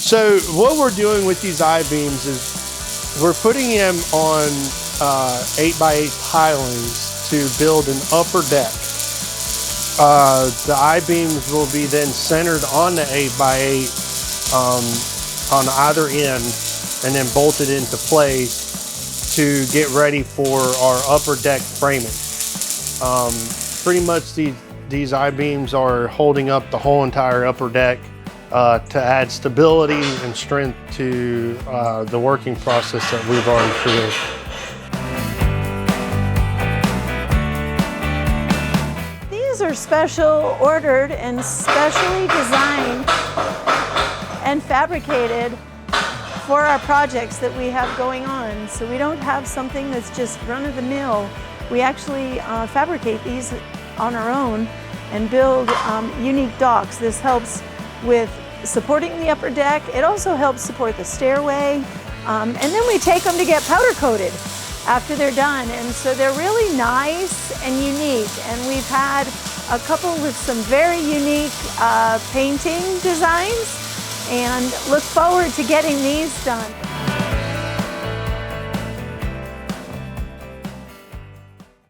So what we're doing with these I-beams is we're putting them on 8x8 pilings to build an upper deck. The I-beams will be then centered on the 8x8 on either end and then bolted into place to get ready for our upper deck framing. Pretty much these I-beams are holding up the whole entire upper deck to add stability and strength to the working process that we've already created. These are special ordered and specially designed and fabricated for our projects that we have going on. So we don't have something that's just run-of-the-mill. We actually fabricate these on our own and build unique docks. This helps with supporting the upper deck. It also helps support the stairway. And then we take them to get powder coated after they're done. And so they're really nice and unique. And we've had a couple with some very unique painting designs and look forward to getting these done.